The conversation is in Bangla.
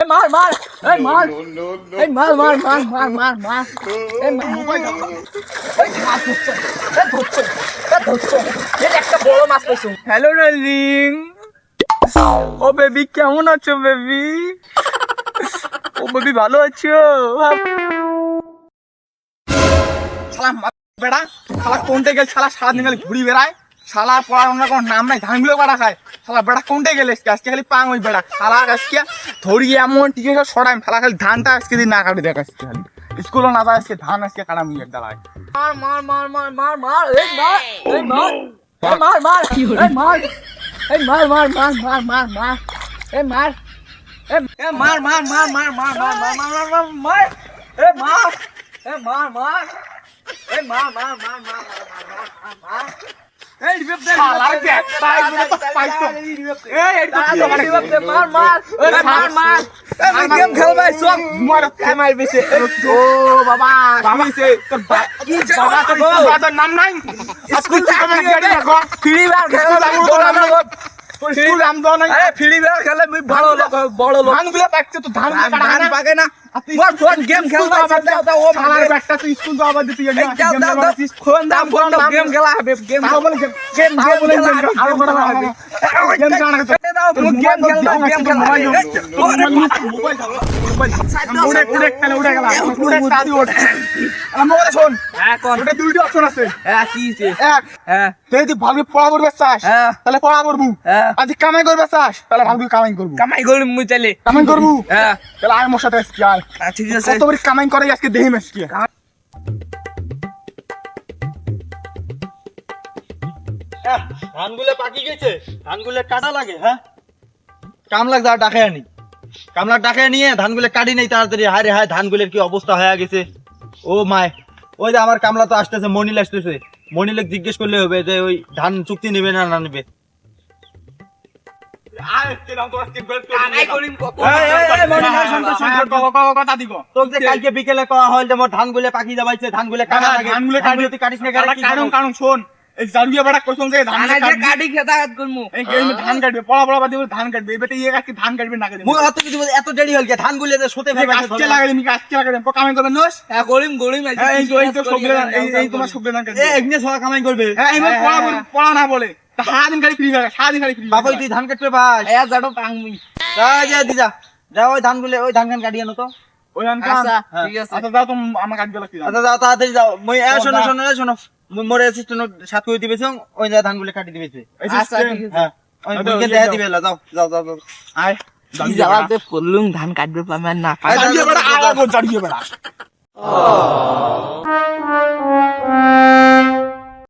মার মার এই মার এই মার মার মার মার মার মার এই মোবাইল একটা বড় মাছ পাইছো। হ্যালো ডার্লিং, ও বেবি কেমন আছো বেবি? ও বেবি ভালো আছো? শালা বেড়া, শালা কোনটা গেল? শালা সারাদিন খালি ঘুরি বেড়ায়, শালা পড়াশোনার কোনো নাম নাই, ধানগুলো বেড়া খায়। শালা বেড়া কোনটা গেলে আজকে খালি পাং ওই বেড়া, শালা আজকে ধরি এমন টিকে সব সরাই শালা খালি ধানটা আজকে দিন না কাটি দেখ আজকে খালি স্কুলও না যায় আজকে ধান আজকে কাটা মুই এক দাঁড়ায়। মার মার মার মার মার মার এই মার এই মার এই মার মার কি হলো? এই মার এই মার মার মার মার মার মার এই মার এ মার মার মার মার মার মার মার মার মার মার এ মার এ মার মার এই মার মার মার মার মার মার এই রিভেপ দে শালার ব্যাটাই বলে তো পাইছো। এই এটা কি রিভেপ দে মার মার ওরে মার মার এই গেম খেলবাই সব মার থামাই বেশে। ও বাবা বাবাইছে তোর কি বাবা তোর বাবার নাম নাই স্কুল থেকে আমি গাড়ি রাখো ফ্রি ফায়ার খেলা তোর নাম স্কুল নাম দাও নাই। আরে ফ্রি ফায়ার খেলে আমি বড় লোক ধানগুলো পাকছে তো ধান পাকে না তোর ফোন গেম খেলবা দাও ও শালার ব্যাটা তুই স্কুল তো আবার দিতে যাবি গেম খেলা ফোন দাম গেম খেলা হবে গেম বলে গেম বলে আরো বড় হবে গেম জানা দাও তুমি গেম খেলবা গেম খেলা মোবাইল উড়ে উড়ে খেলা উড়ে গেল উড়ে সাদি ওঠে আমার বলে শোন হ্যাঁ কোন ওটা দুইটা অপশন আছে হ্যাঁ কি আছে এক হ্যাঁ তুই যদি ভালো পড়া করবে চাস তাহলে পড়া করব আজ কামাই করবে চাস তাহলে ভালো কামাই করব কামাই করব মুই তাহলে কামাই করব হ্যাঁ তাহলে আর মোর সাথে আজকে আয় ঠিক আছে কত বড় কামাই করে আজকে দেহিম আজকে ধানগুলো পাকি গেছে, ধানগুলো কাটা লাগে। হ্যাঁ কামলা যা ডাকে আনি, কামলা ডাকে নিয়ে ধানগুলো কাটি নেই তাড়াতাড়ি। হায় রে হায় ধানগুলোর কি অবস্থা হয়ে গেছে। ও মায় ওই যে আমার কামলা তো আসতেছে, মনিল আসতেছে, মনিলে জিজ্ঞেস করলে হবে যে ওই ধান চুক্তি নেবে না না নেবে। কালকে বিকেলে কওয়া হল যে মোর ধানগুলো পাকি যাবাইছে, ধানগুলো কাটা লাগে, ধানগুলো কাটিস না কারণ শোন এই জারুয়া বড় কসম যে ধান কাটি খেতাত করমু এই গেমে ধান কাটবে পড়া পড়া বাদি ধান কাটবে এবারে এই আজকে ধান কাটবে না কাটবে মু এত কিছু এত দেরি হল কে ধানগুলো যে সতে ফেলবে আজকে লাগাই মি আজকে লাগাই কামাই করবে নস হ্যাঁ গরিম গরিম এই তো সবগুলো এই তোমার সবগুলো ধান কাটবে এই একনে সব কামাই করবে হ্যাঁ এই পড়া না বলে সারাদিন গাড়ি ফ্রি লাগে সারাদিন গাড়ি ফ্রি বাবা তুই ধান কাটবে ভাই এ জাডো পাংমি যা দিদা যা ওই ধানগুলো ওই ধান কান কাটিয়ে আনো তো ওই ধান কান আচ্ছা ঠিক আছে আচ্ছা যাও তুমি আমার কাটবে লাগি আচ্ছা যাও তাড়াতাড়ি যাও মই এ শোনো মোর অ্যাসিস্ট্যান্ট সাথ করে দিবেছ ওই ধানগুলো কাটি দিবেছে আচ্ছা ঠিক আছে হ্যাঁ ওই মুকে দেয়া দিবে যাও আয় যাওয়াতে পড়লুম ধান কাটবে পাবে না জাড়িয়ে বড়া